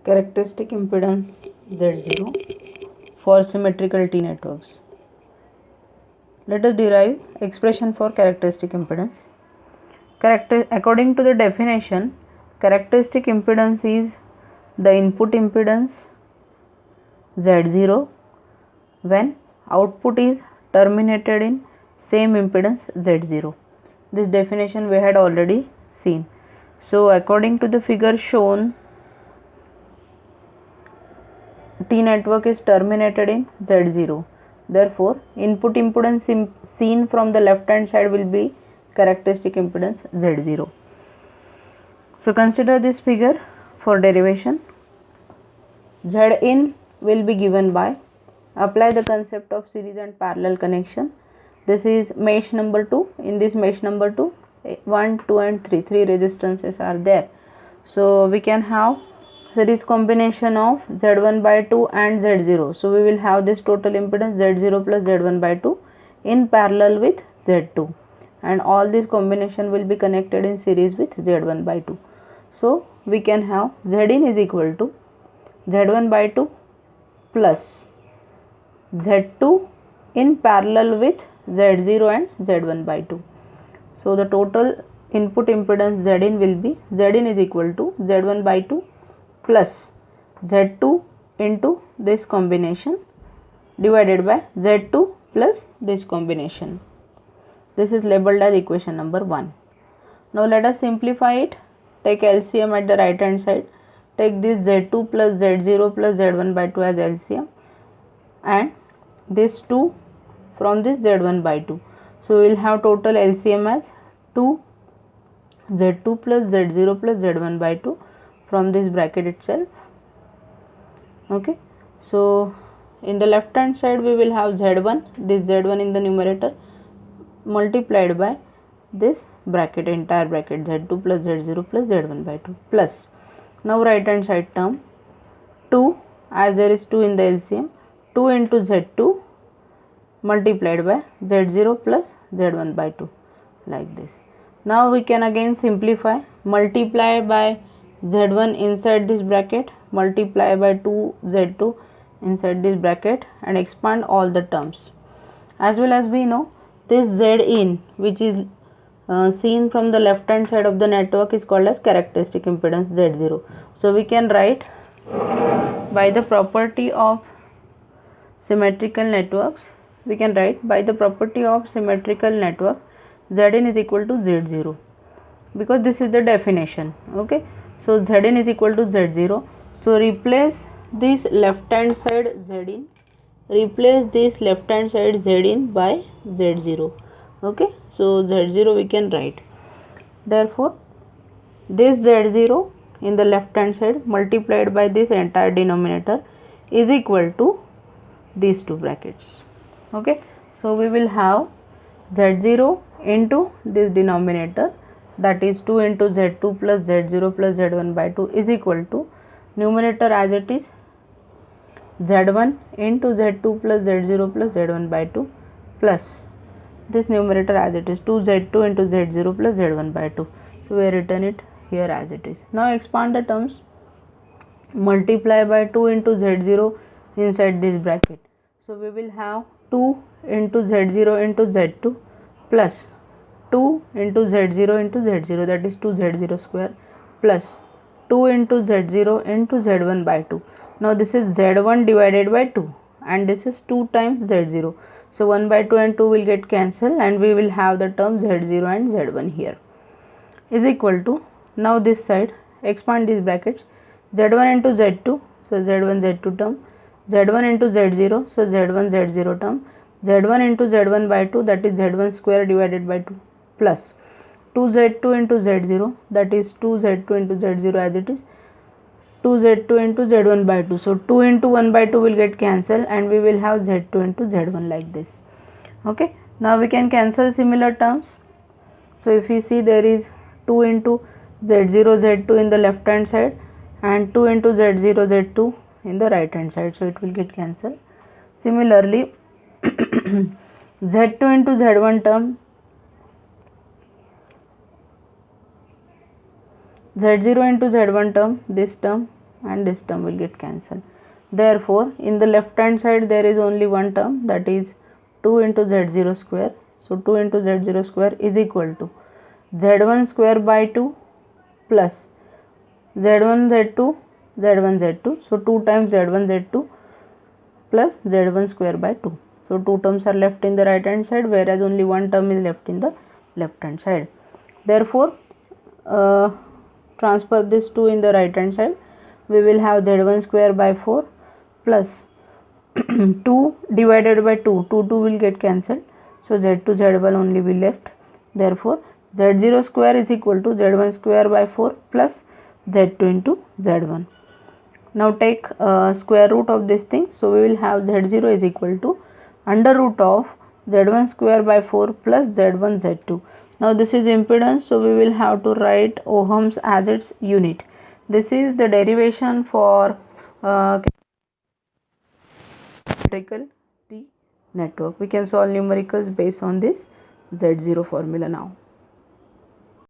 Characteristic impedance Z0 for symmetrical T networks. Let us derive expression for characteristic impedance. According to the definition, characteristic impedance is the input impedance Z0 when output is terminated in same impedance Z0. This definition we had already seen. So according to the figure shown, T network is terminated in Z0. Therefore, input impedance seen from the left hand side will be characteristic impedance Z0. So consider this figure for derivation. Zin will be given by, apply the concept of series and parallel connection. This is mesh number 2. In this mesh number 2, 1, 2 and 3 resistances are there. So we can have series combination of Z1 by 2 and Z0. So we will have this total impedance Z0 plus Z1 by 2 in parallel with Z2, and all this combination will be connected in series with Z1 by 2. So we can have Zin is equal to Z1 by 2 plus Z2 in parallel with Z0 and Z1 by 2. So the total input impedance Zin will be, Zin is equal to Z1 by 2 plus Z2 into this combination divided by Z2 plus this combination. This is labeled as equation number 1. Now let us simplify it. Take LCM at the right hand side. Take this Z2 plus Z0 plus Z1 by 2 as LCM, and this 2 from this Z1 by 2. So we will have total LCM as 2 Z2 plus Z0 plus Z1 by 2 from this bracket itself. Okay, so in the left hand side we will have Z1, this Z1 in the numerator multiplied by this bracket, entire bracket Z2 plus Z0 plus Z1 by 2 plus, now right hand side term 2, as there is 2 in the LCM, 2 into Z2 multiplied by Z0 plus Z1 by 2, like this. Now we can again simplify, multiply by Z1 inside this bracket, multiply by 2 Z2 inside this bracket, and expand all the terms. As well as we know, this Zin, which is seen from the left hand side of the network, is called as characteristic impedance Z0. So we can write, by the property of symmetrical networks, we can write, by the property of symmetrical network, Zin is equal to Z0, because this is the definition. Okay, so Zin is equal to Z0. So replace this left hand side Zin, replace this left hand side Zin by Z0. Okay, so Z0 we can write. Therefore, this Z0 in the left hand side multiplied by this entire denominator is equal to these two brackets. Okay, so we will have Z0 into this denominator, that is 2 into Z2 plus Z0 plus Z1 by 2 is equal to, numerator as it is, Z1 into Z2 plus Z0 plus Z1 by 2 plus this numerator as it is, 2Z2 into Z0 plus Z1 by 2. So we have written it here as it is. Now expand the terms, multiply by 2 into Z0 inside this bracket. So we will have 2 into Z0 into Z2 plus 2 into Z0 into Z0, that is 2Z0 square, plus 2 into Z0 into Z1 by 2. Now this is Z1 divided by 2, and this is 2 times Z0. So 1 by 2 and 2 will get cancelled, and we will have the term Z0 and Z1 here, is equal to, now this side expand these brackets, Z1 into Z2, so Z1 Z2 term, Z1 into Z0, so Z1 Z0 term, Z1 into Z1 by 2, that is Z1 square divided by 2, plus 2Z2 into Z0, that is 2Z2 into Z0 as it is, 2Z2 into Z1 by 2. So 2 into 1 by 2 will get cancelled, and we will have Z2 into Z1 like this. Okay, now we can cancel similar terms. So if we see, there is 2 into Z0 Z2 in the left hand side and 2 into Z0 Z2 in the right hand side, so it will get cancelled. Similarly, Z2 into Z1 term, Z0 into Z1 term, this term and this term will get cancelled. Therefore in the left hand side there is only one term, that is 2 into z0 square. So 2 into z0 square is equal to z1 square by 2 plus z1 z2 z1 z2. So 2 times z1 z2 plus z1 square by 2. So 2 terms are left in the right hand side, whereas only one term is left in the left hand side. Therefore transfer this 2 in the right hand side. We will have z1 square by 4 plus 2 divided by 2, 2 will get cancelled. So z2 z1 only will left. Therefore z0 square is equal to z1 square by 4 plus z2 into z1. Now take square root of this thing. So we will have z0 is equal to under root of z1 square by 4 plus z1 z2. Now this is impedance, so we will have to write ohms as its unit. This is the derivation for symmetrical T network. We can solve numericals based on this z0 formula now.